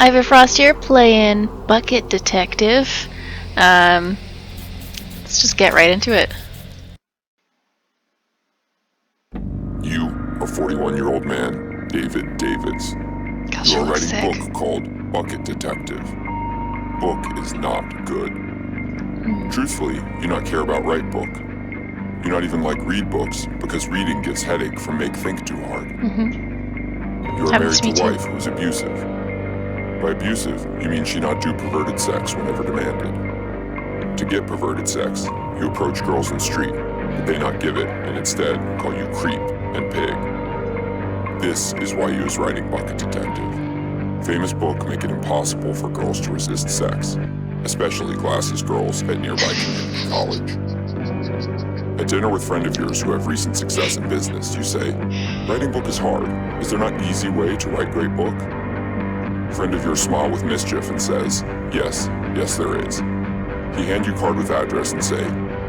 Ivor Frost here, playing Bucket Detective. Let's just get right into it. You, a 41-year-old man, David Davids. Gosh, You you are look writing sick. a book called Bucket Detective. Book is not good. Truthfully, you not care about write book. You not even like read books because reading gives headache from make think too hard. You are Happens married to to me wife who is abusive. By abusive, you mean she not do perverted sex whenever demanded. To get perverted sex, you approach girls in street, but they not give it and instead call you creep and pig. This is why you is writing Bucket Detective. Famous book make it impossible for girls to resist sex, especially glasses girls at nearby community college. At dinner with friend of yours who have recent success in business, you say, writing book is hard. Is there not easy way to write great book? Friend of yours smile with mischief and says, yes there is. He hand you card with address and say,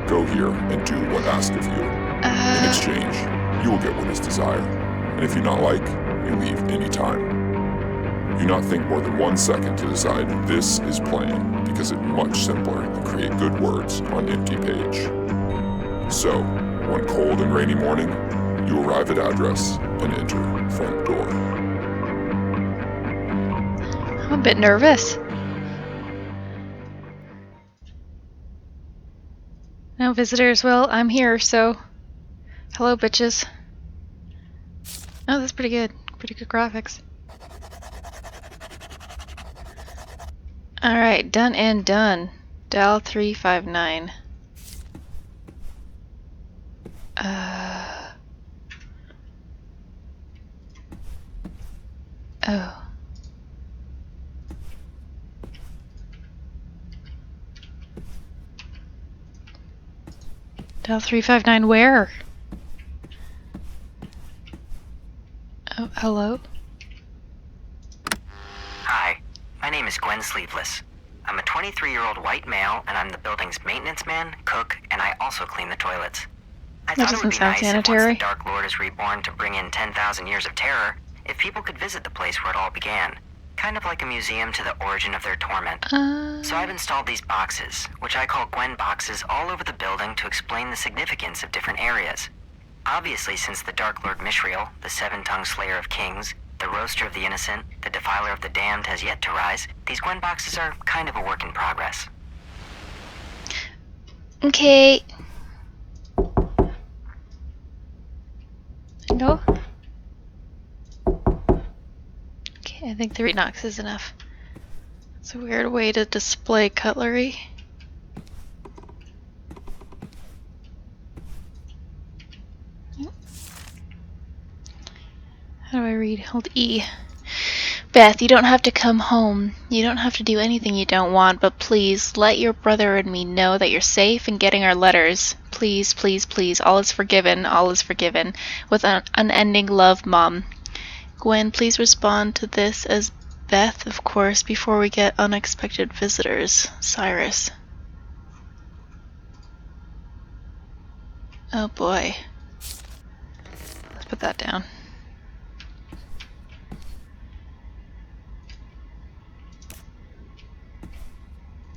go here and do what asked of you. In exchange, you will get what is desired. And if you not like, you leave any time. You not think more than 1 second to decide this is plain because it's much simpler than create good words on empty page. So, one cold and rainy morning, you arrive at address and enter front door. I'm a bit nervous. No visitors. Well, I'm here, so hello, bitches. Oh, that's pretty good. Pretty good graphics. Alright, done and done. Dial 359. Oh. Dial 359 where? Oh, hello? Hi, my name is Gwen Sleeveless. I'm a 23-year-old white male, and I'm the building's maintenance man, cook, and I also clean the toilets. I That thought it would doesn't be sound nice if once sanitary. the Dark Lord is reborn to bring in 10,000 years of terror, if people could visit the place where it all began. Kind of like a museum to the origin of their torment. So I've installed these boxes, which I call Gwen boxes, all over the building to explain the significance of different areas. Obviously, since the Dark Lord Mishriel, the seven-tongued slayer of kings, the roaster of the innocent, the defiler of the damned has yet to rise, these Gwen boxes are kind of a work in progress. Okay. No? Okay, I think 3 knocks is enough. It's a weird way to display cutlery. How do I read? Hold E. Beth, you don't have to come home. You don't have to do anything you don't want, but please let your brother and me know that you're safe and getting our letters. Please, please, please. All is forgiven. All is forgiven. With an unending love, Mom. Gwen, please respond to this as Beth, of course, before we get unexpected visitors. Cyrus. Oh boy. Let's put that down.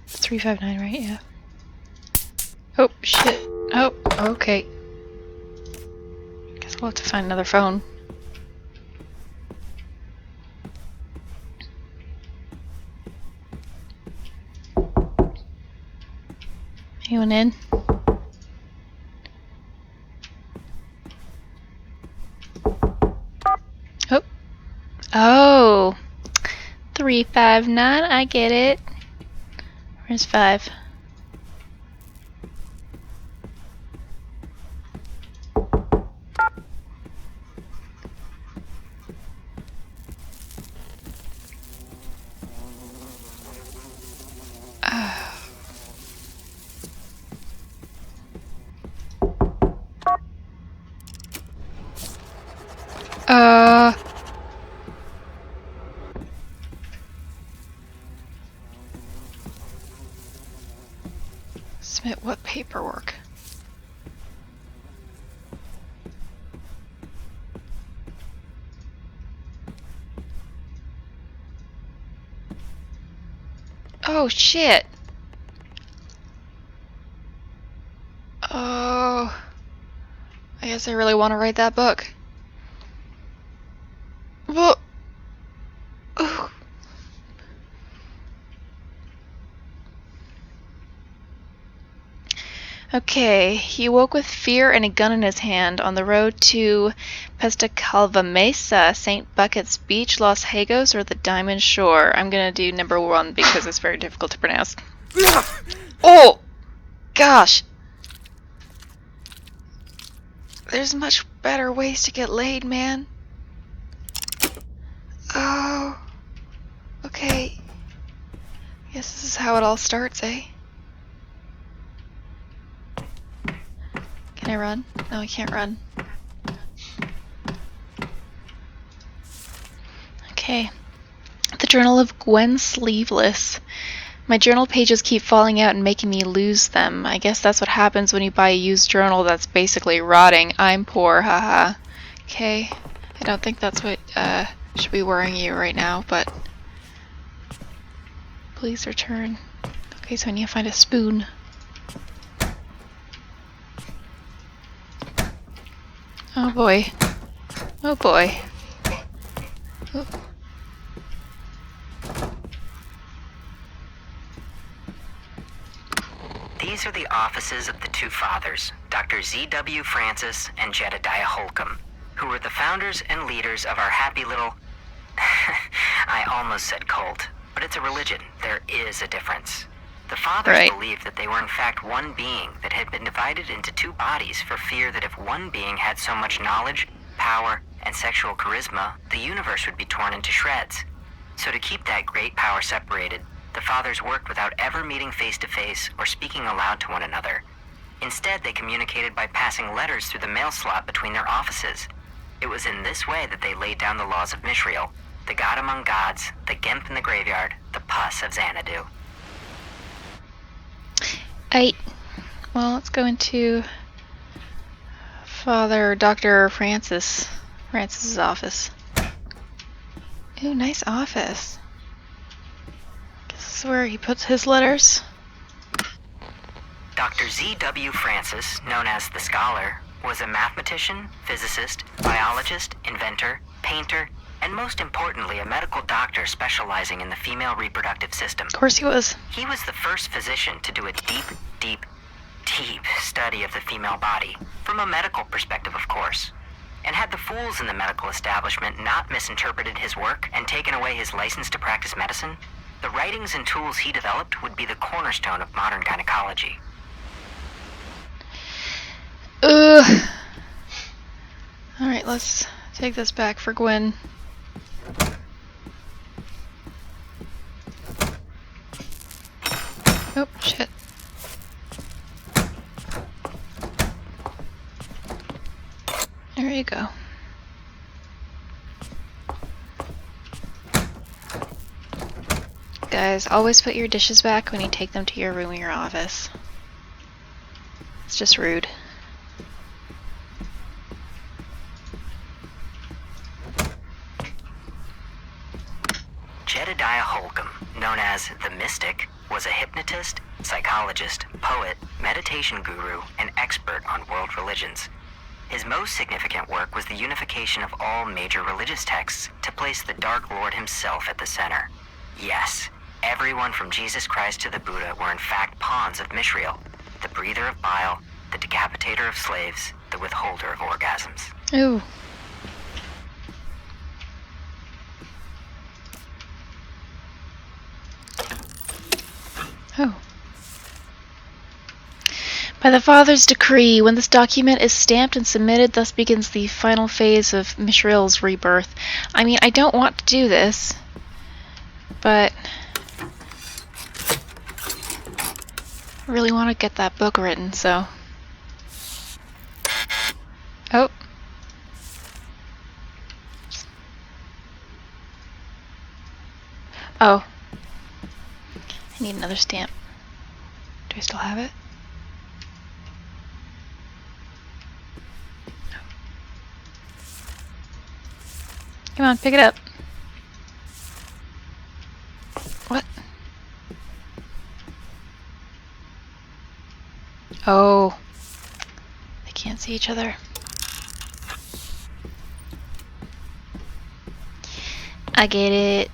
It's 359, right? Yeah. Oh, shit. Oh, okay. Guess we'll have to find another phone. Anyone in? Oh. Oh. 359, I get it. Where's 5? Submit what paperwork? Oh, shit. Oh. I guess I really want to write that book. Whoa. Oh. Okay, he woke with fear and a gun in his hand on the road to Pestacalva Mesa, St. Bucket's Beach, Los Hagos, or the Diamond Shore. I'm gonna do number 1 because it's very difficult to pronounce. Oh! Gosh! There's much better ways to get laid, man. Oh. Okay. Guess this is how it all starts, eh? Can I run? No, I can't run. Okay. The Journal of Gwen Sleeveless. My journal pages keep falling out and making me lose them. I guess that's what happens when you buy a used journal that's basically rotting. I'm poor, haha. Okay. I don't think that's what should be worrying you right now, but... Please return. Okay, so I need to find a spoon. Oh boy. Oh boy. Oh. These are the offices of the two fathers, Dr. Z.W. Francis and Jedediah Holcomb, who were the founders and leaders of our happy little... I almost said cult, but it's a religion. There is a difference. The fathers believed that they were in fact one being that had been divided into two bodies for fear that if one being had so much knowledge, power, and sexual charisma, the universe would be torn into shreds. So to keep that great power separated, the fathers worked without ever meeting face-to-face or speaking aloud to one another. Instead, they communicated by passing letters through the mail slot between their offices. It was in this way that they laid down the laws of Mishriel, the god among gods, the Gemp in the graveyard, the pus of Xanadu. Well, let's go into Father Dr. Francis's office. Ooh, nice office. Guess this is where he puts his letters. Dr. Z.W. Francis, known as the Scholar, was a mathematician, physicist, biologist, inventor, painter, and most importantly, a medical doctor specializing in the female reproductive system. Of course he was. He was the first physician to do a deep study of the female body, from a medical perspective, of course. And had the fools in the medical establishment not misinterpreted his work and taken away his license to practice medicine, the writings and tools he developed would be the cornerstone of modern gynecology. Alright, let's take this back for Gwen. Oh, shit. There you go. Guys, always put your dishes back when you take them to your room or your office. It's just rude. Jedediah Holcomb, known as the Mystic, was a hypnotist, psychologist, poet, meditation guru, and expert on world religions. His most significant work was the unification of all major religious texts to place the Dark Lord himself at the center. Yes, everyone from Jesus Christ to the Buddha were in fact pawns of Mishriel, the breather of bile, the decapitator of slaves, the withholder of orgasms. Ooh. Oh. By the Father's decree, when this document is stamped and submitted, thus begins the final phase of Mishriel's rebirth. I mean, I don't want to do this, but I really want to get that book written, so... Oh. Oh. I need another stamp. Do I still have it? No. Come on, pick it up. What? Oh. They can't see each other. I get it.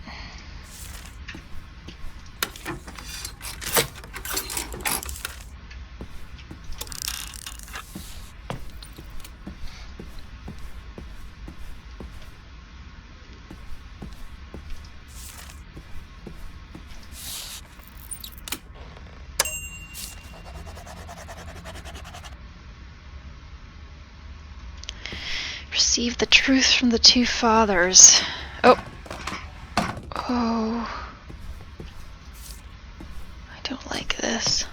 Receive the truth from the two fathers. Oh. Oh. I don't like this.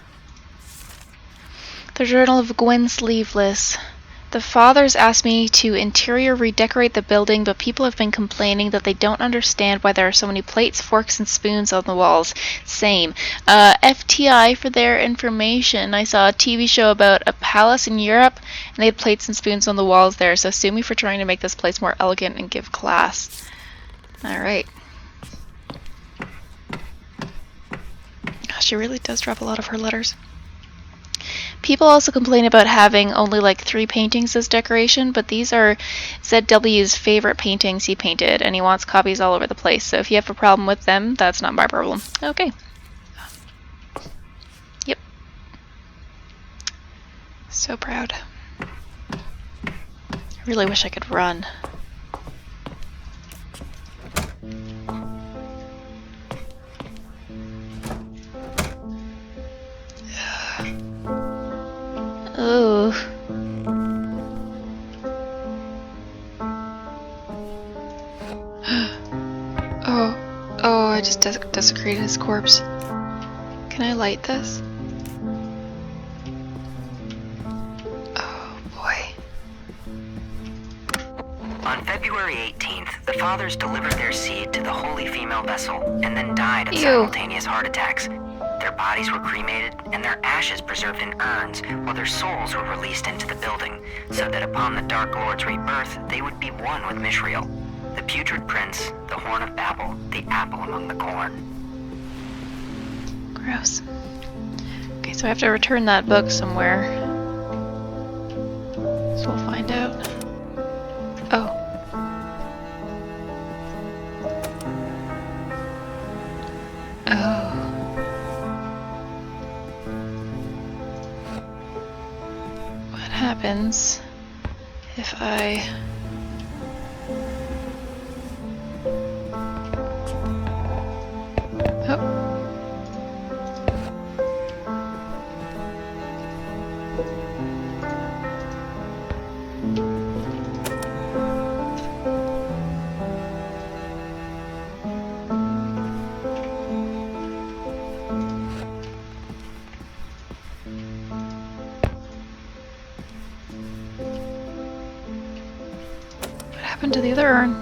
The Journal of Gwen Sleeveless. The fathers asked me to interior redecorate the building, but people have been complaining that they don't understand why there are so many plates, forks, and spoons on the walls. Same. FTI for their information. I saw a TV show about a palace in Europe, and they had plates and spoons on the walls there, so sue me for trying to make this place more elegant and give class. Alright. She really does drop a lot of her letters. People also complain about having only like 3 paintings as decoration, but these are ZW's favorite paintings he painted, and he wants copies all over the place. So if you have a problem with them, that's not my problem. Okay. Yep. So proud. I really wish I could run. Oh. Oh, I just desecrated his corpse. Can I light this? Oh, boy. On February 18th, the fathers delivered their seed to the holy female vessel and then died of simultaneous heart attacks. Their bodies were cremated and their ashes preserved in urns, while their souls were released into the building, so that upon the Dark Lord's rebirth, they would be one with Mishriel, the putrid prince, the Horn of Babel, the apple among the corn. Gross. Okay, so I have to return that book somewhere. So we'll find out. Oh. Oh. What happens if I... Oh. What happened to the other urn?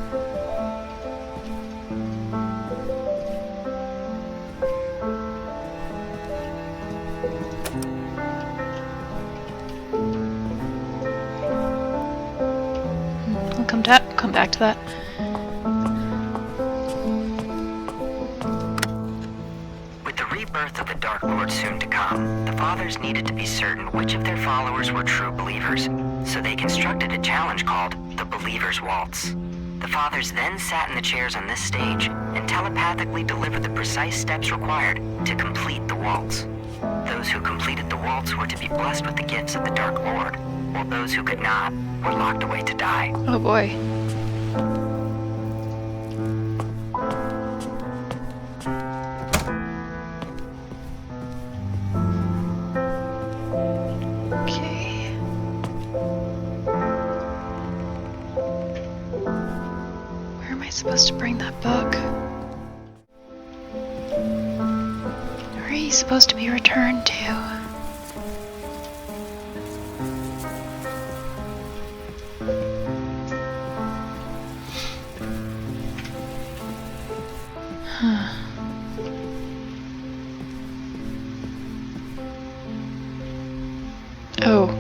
I'll come back to that. With the rebirth of the Dark Lord soon to come, the fathers needed to be certain which of their followers were true believers, so they constructed a challenge called the Believer's Waltz. The fathers then sat in the chairs on this stage and telepathically delivered the precise steps required to complete the waltz. Those who completed the waltz were to be blessed with the gifts of the Dark Lord, while those who could not were locked away to die. Oh boy. Okay. Where am I supposed to bring that book? Where are you supposed to be returned to?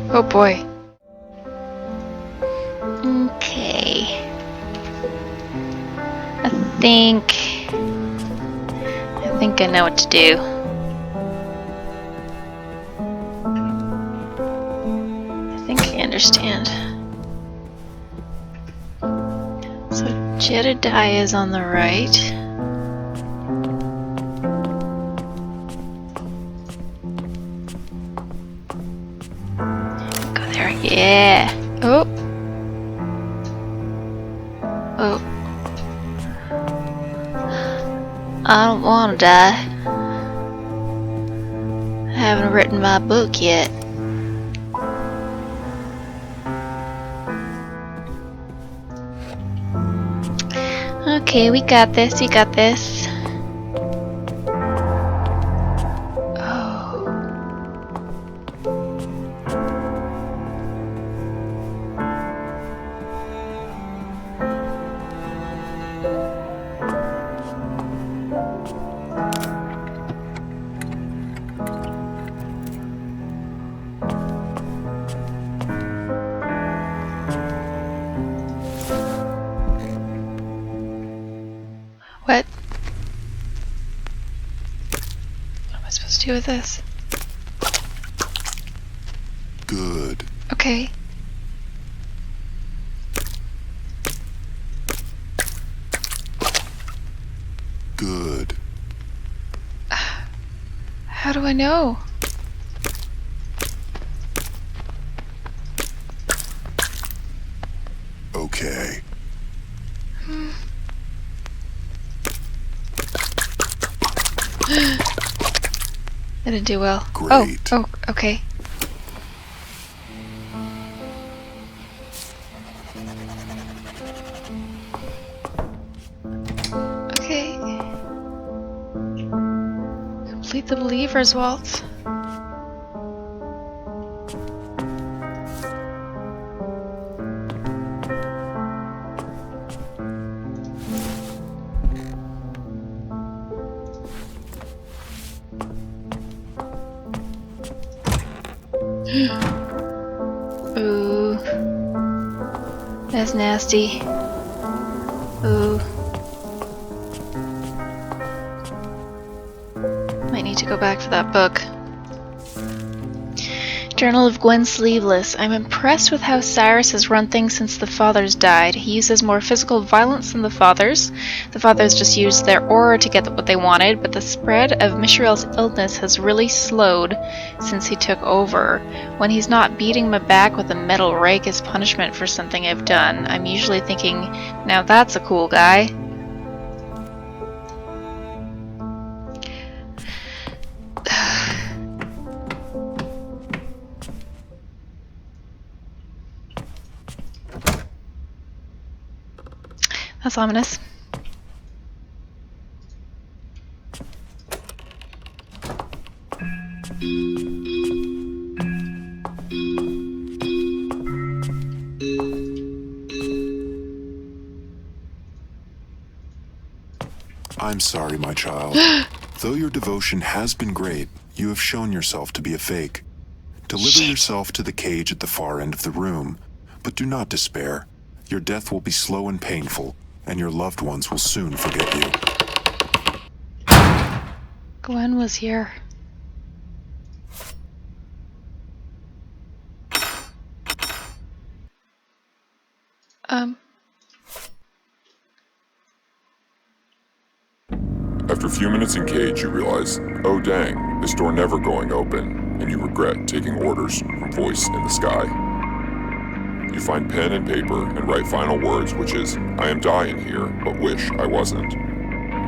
Oh boy. Okay. I think I know what to do. Jedediah is on the right. Go there. Yeah. Oh. Oh. I don't want to die. I haven't written my book yet. Okay, we got this, we got this. Oh. What? What am I supposed to do with this? Good. Okay. Good. How do I know? Okay. I didn't do well. Great. Oh, okay. Okay. Complete the Believer's Waltz. Ooh. That's nasty. Ooh. Might need to go back for that book. Journal of Gwen Sleeveless. I'm impressed with how Cyrus has run things since the fathers died. He uses more physical violence than the fathers. The fathers just used their aura to get what they wanted, but the spread of Mishael's illness has really slowed since he took over. When he's not beating my back with a metal rake as punishment for something I've done, I'm usually thinking, now that's a cool guy. That's ominous. I'm sorry, my child. Though your devotion has been great, you have shown yourself to be a fake. Deliver yourself to the cage at the far end of the room, but do not despair. Your death will be slow and painful, and your loved ones will soon forget you. Gwen was here. After a few minutes in cage, you realize, oh dang, this door never going open, and you regret taking orders from voice in the sky. You find pen and paper and write final words, which is, I am dying here, but wish I wasn't.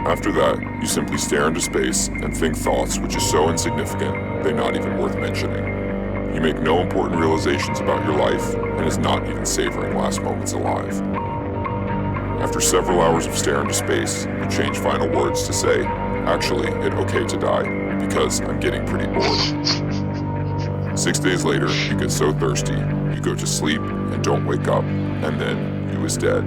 After that, you simply stare into space and think thoughts which is so insignificant, they're not even worth mentioning. You make no important realizations about your life, and is not even savoring last moments alive. After several hours of stare into space, you change final words to say, actually, it's okay to die, because I'm getting pretty bored. 6 days later, you get so thirsty, you go to sleep and don't wake up, and then you is dead.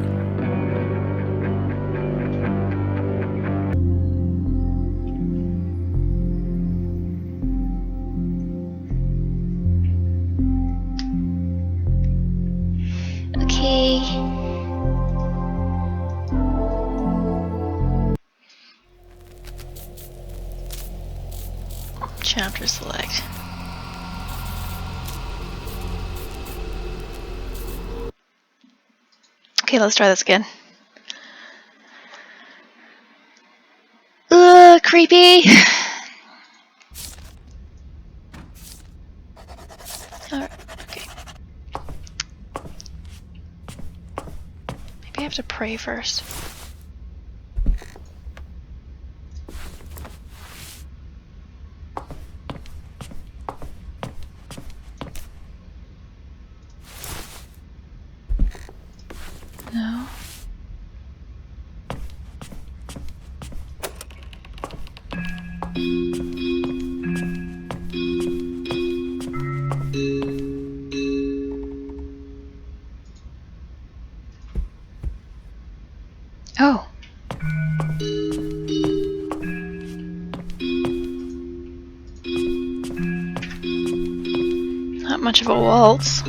Okay. Chapter select. Okay, let's try this again. creepy. Alright, okay. Maybe I have to pray first. No. Oh. Not much of a waltz.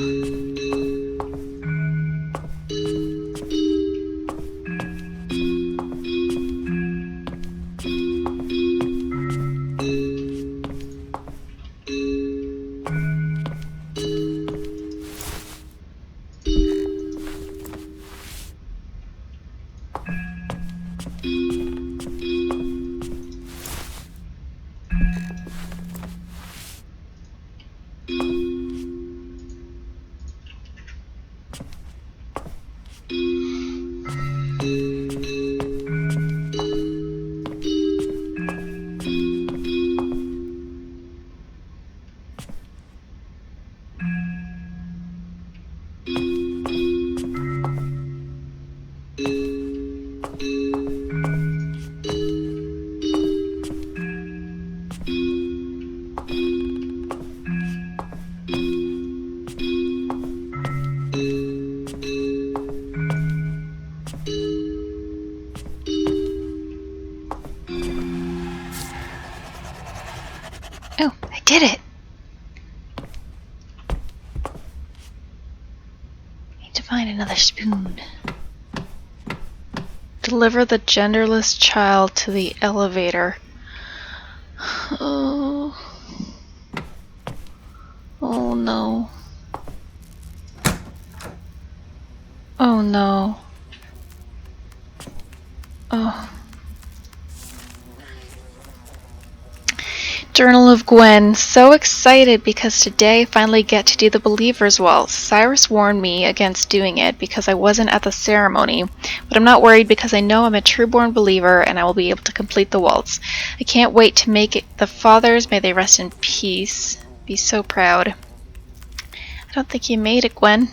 Oh, I did it! Need to find another spoon. Deliver the genderless child to the elevator. Oh. Oh no. Oh no. Oh. Journal of Gwen. So excited because today I finally get to do the Believer's Waltz. Cyrus warned me against doing it because I wasn't at the ceremony, but I'm not worried because I know I'm a true-born believer and I will be able to complete the waltz. I can't wait to make it. The fathers, may they rest in peace, be so proud. I don't think you made it, Gwen.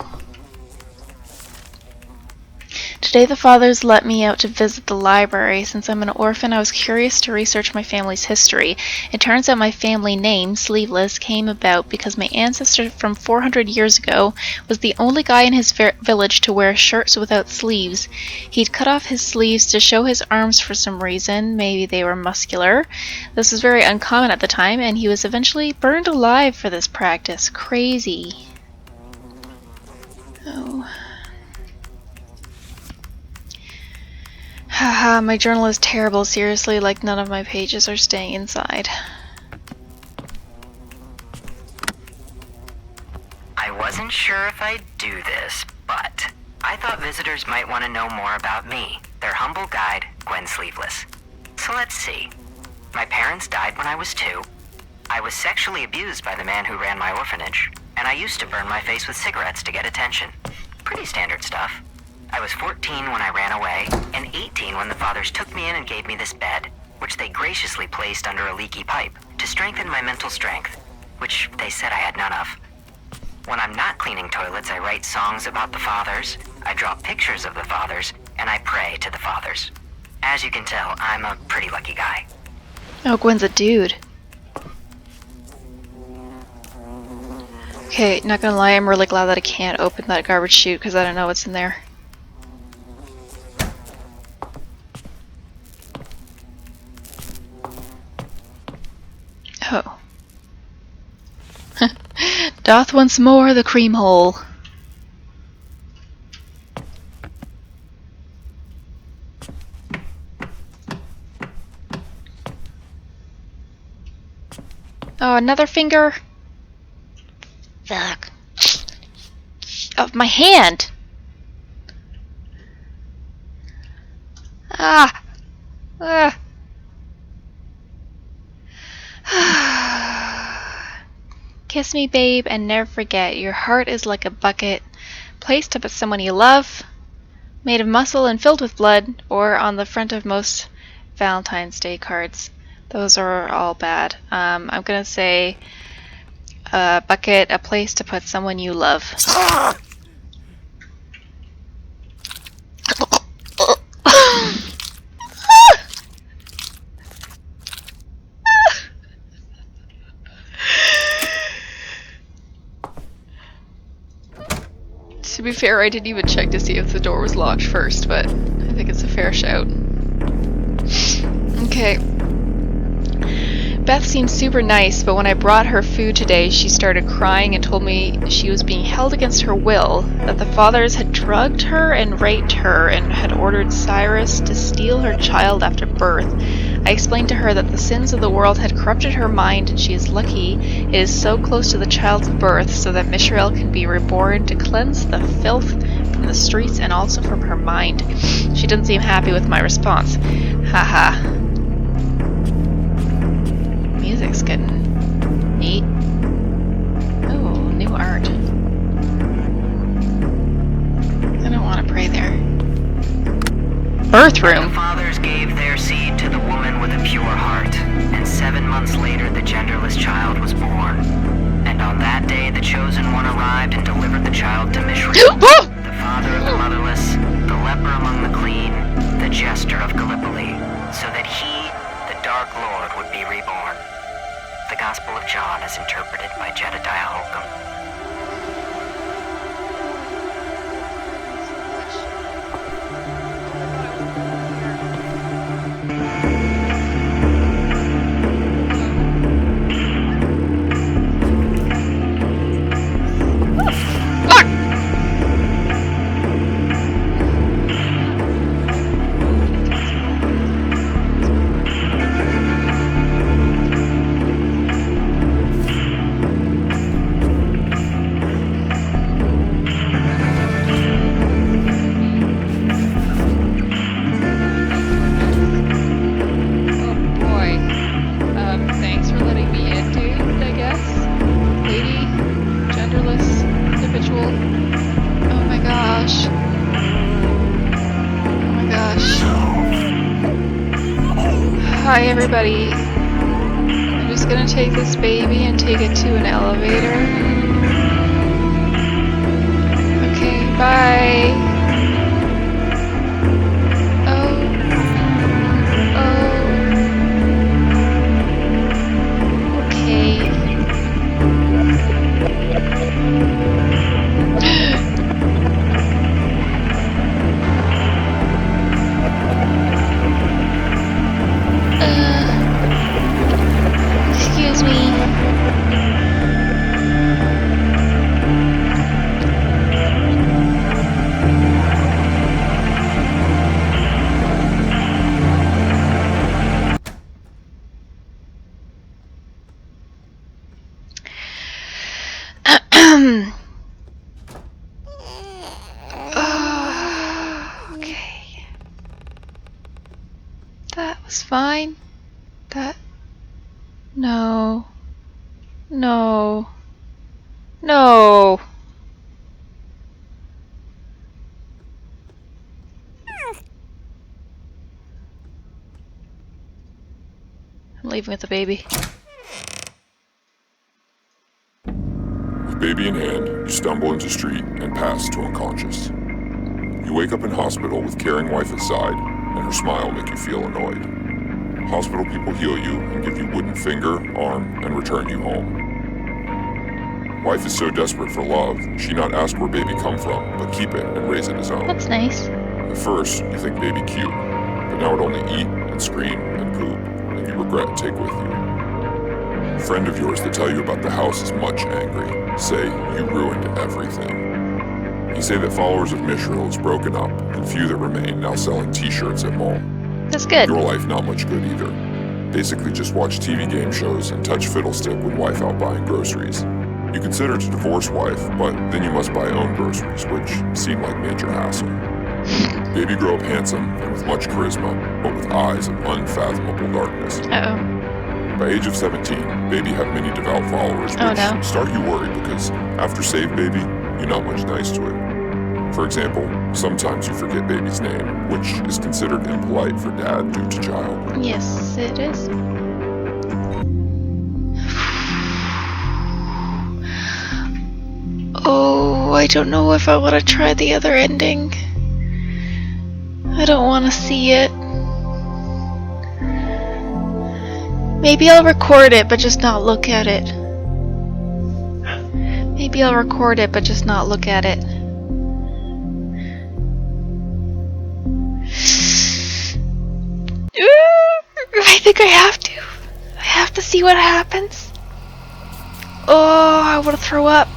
Today the fathers let me out to visit the library. Since I'm an orphan, I was curious to research my family's history. It turns out my family name, Sleeveless, came about because my ancestor from 400 years ago was the only guy in his village to wear shirts without sleeves. He'd cut off his sleeves to show his arms for some reason. Maybe they were muscular. This was very uncommon at the time, and he was eventually burned alive for this practice. Crazy. Oh. Haha, my journal is terrible, seriously, like none of my pages are staying inside. I wasn't sure if I'd do this, but I thought visitors might want to know more about me, their humble guide, Gwen Sleeveless. So let's see. My parents died when I was 2. I was sexually abused by the man who ran my orphanage, and I used to burn my face with cigarettes to get attention. Pretty standard stuff. I was 14 when I ran away, and 18 when the fathers took me in and gave me this bed, which they graciously placed under a leaky pipe to strengthen my mental strength, which they said I had none of. When I'm not cleaning toilets, I write songs about the fathers, I draw pictures of the fathers, and I pray to the fathers. As you can tell, I'm a pretty lucky guy. Oh, Gwen's a dude. Okay, not gonna lie, I'm really glad that I can't open that garbage chute because I don't know what's in there. Oh. Doth once more the cream hole. Oh, another finger? Fuck. Oh, my hand! Ah! Ah! Kiss me, babe, and never forget, your heart is like a bucket, placed to put someone you love, made of muscle and filled with blood, or on the front of most Valentine's Day cards. Those are all bad. I'm gonna say a bucket, a place to put someone you love. To be fair, I didn't even check to see if the door was locked first, but I think it's a fair shout. Okay. Beth seemed super nice, but when I brought her food today, she started crying and told me she was being held against her will, that the fathers had drugged her and raped her and had ordered Cyrus to steal her child after birth. I explained to her that the sins of the world had corrupted her mind and she is lucky it is so close to the child's birth so that Mishrael can be reborn to cleanse the filth from the streets and also from her mind. She didn't seem happy with my response. Haha. Music's getting neat. Oh, new art. I don't want to pray there. Birth room. The fathers gave their seed to the woman with a pure heart, and 7 months later the genderless child was born. And on that day the chosen one arrived and delivered the child to Mishrael, the father of the motherless, the leper among the clean, the jester of Gallipoli, so that he, the Dark Lord, would be reborn. The Gospel of John is interpreted by Jedediah Holcomb. Hi everybody, I'm just gonna take this baby and take it to an elevator. Okay, bye. Okay. Excuse me. Okay. That was fine. No. No. No. I'm leaving with the baby. With baby in hand, you stumble into street and pass to unconscious. You wake up in hospital with caring wife at side, and her smile make you feel annoyed. Hospital people heal you and give you wooden finger, arm, and return you home. Wife is so desperate for love, she not ask where baby come from, but keep it and raise it as own. That's nice. At first, you think baby cute, but now it only eat and scream and poop, and you regret take with you. A friend of yours that tell you about the house is much angry, say you ruined everything. He say that followers of Mishrael is broken up, and few that remain now selling t-shirts at mall. That's good. Your life not much good either. Basically just watch TV game shows and touch fiddlestick with wife out buying groceries. You consider to divorce wife, but then you must buy own groceries, which seem like major hassle. Baby grow up handsome and with much charisma, but with eyes of unfathomable darkness. Uh-oh. By age of 17, Baby have many devout followers, which Oh, no. start you worried because after Save Baby, you're not much nice to it. For example, sometimes you forget Baby's name, which is considered impolite for dad due to child. Yes, it is. Oh, I don't know if I want to try the other ending. I don't want to see it. Maybe I'll record it, but just not look at it. Maybe I'll record it, but just not look at it. I think I have to. I have to see what happens. Oh, I want to throw up.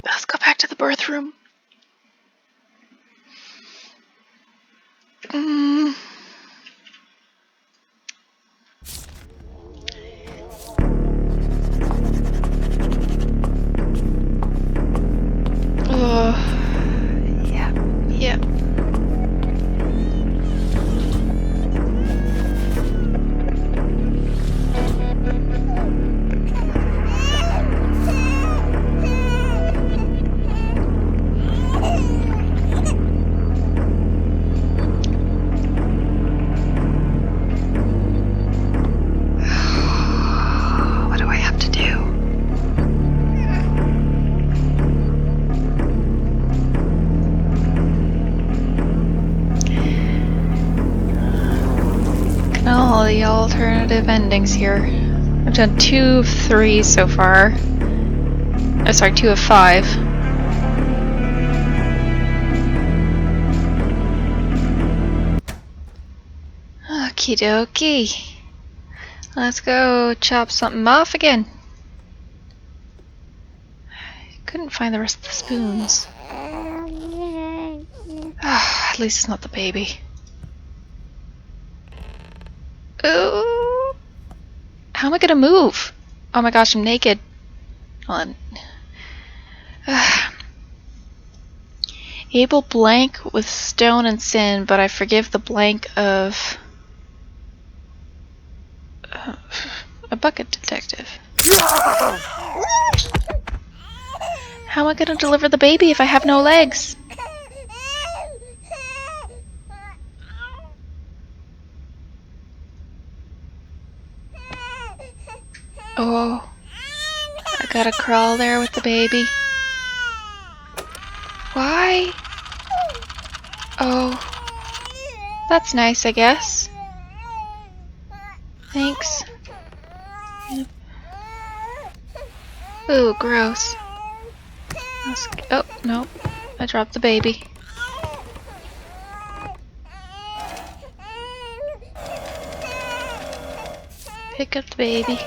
Let's go back to the birth room. Yeah. What do I have to do? All the alternative endings here. I've done 2 of 3 so far. Oh, sorry, 2 of 5. Okie dokie. Let's go chop something off again. I couldn't find the rest of the spoons. At least it's not the baby. Oh, how am I gonna move? Oh my gosh, I'm naked. Hold on. Abel blank with stone and sin, but I forgive the blank of a bucket detective. How am I gonna deliver the baby if I have no legs? Oh, I gotta crawl there with the baby. Why? Oh, that's nice, I guess. Thanks. Ooh, gross. Oh, no. I dropped the baby. Pick up the baby.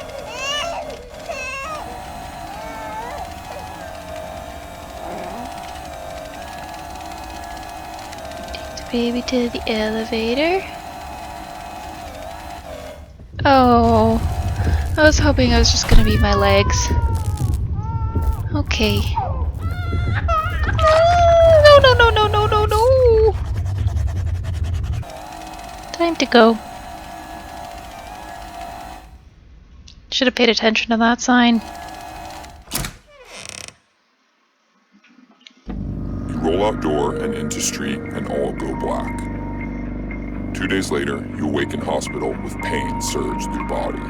Baby to the elevator. Oh, I was hoping it was just gonna be my legs. Okay. No. Time to go. Should have paid attention to that sign. Roll out door and into street and all go black. 2 days later, you awake in hospital with pain surge through body.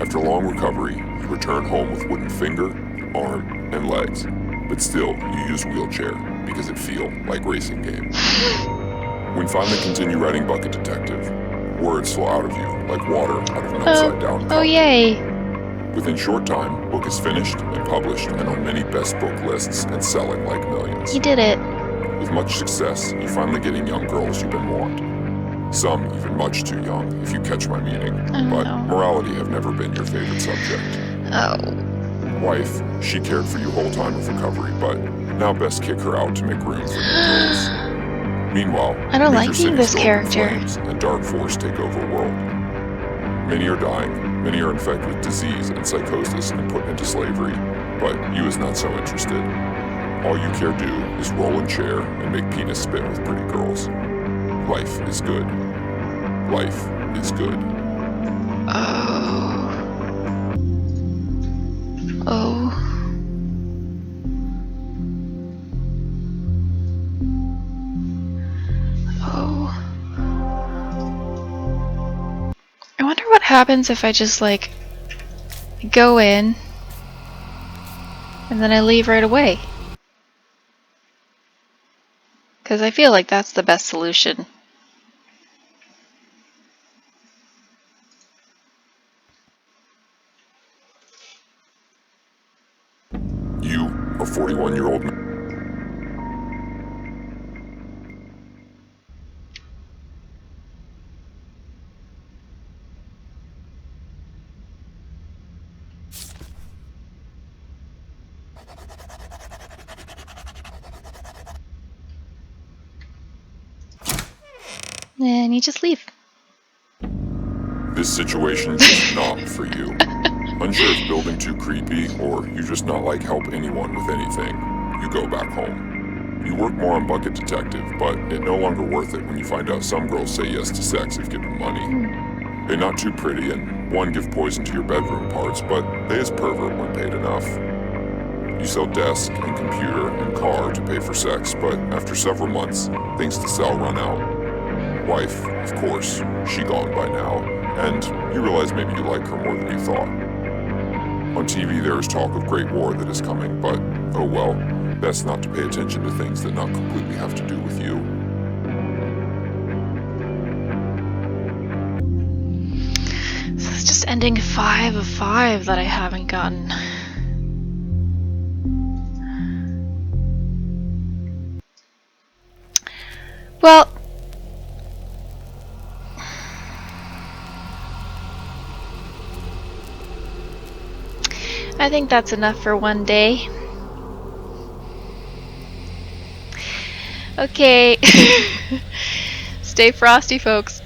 After long recovery, you return home with wooden finger, arm, and legs, but still you use wheelchair because it feel like racing game. When finally continue writing Bucket Detective, words flow out of you like water out of an upside down cup. Oh yay! Within short time, book is finished and published and on many best book lists and selling like millions. You did it. With much success, you're finally getting young girls you've been wanting. Some even much too young, if you catch my meaning. But morality have never been your favorite subject. Oh. Wife, she cared for you whole time of recovery, but now best kick her out to make room for new girls. Meanwhile, I don't major like being cities this go up in character. flames and dark force take over world. Many are dying, many are infected with disease and psychosis and put into slavery, but you is not so interested. All you care do is roll in chair and make penis spit with pretty girls. Life is good. Life is good. Oh. Oh. I wonder what happens if I just, like, go in and then I leave right away. Because I feel like that's the best solution. You, a 41-year-old man. And you just leave. This situation's just not for you. Unsure if building too creepy, or you just not like help anyone with anything, you go back home. You work more on Bucket Detective, but it no longer worth it when you find out some girls say yes to sex if given money. They not too pretty, and one give poison to your bedroom parts, but they is pervert when paid enough. You sell desk and computer and car to pay for sex, but after several months, things to sell run out. Wife, of course, she gone by now, and you realize maybe you like her more than you thought. On TV there is talk of great war that is coming, but oh well, best not to pay attention to things that not completely have to do with you. So it's just ending 5 of 5 that I haven't gotten. Well, I think that's enough for one day. Okay. Stay frosty, folks.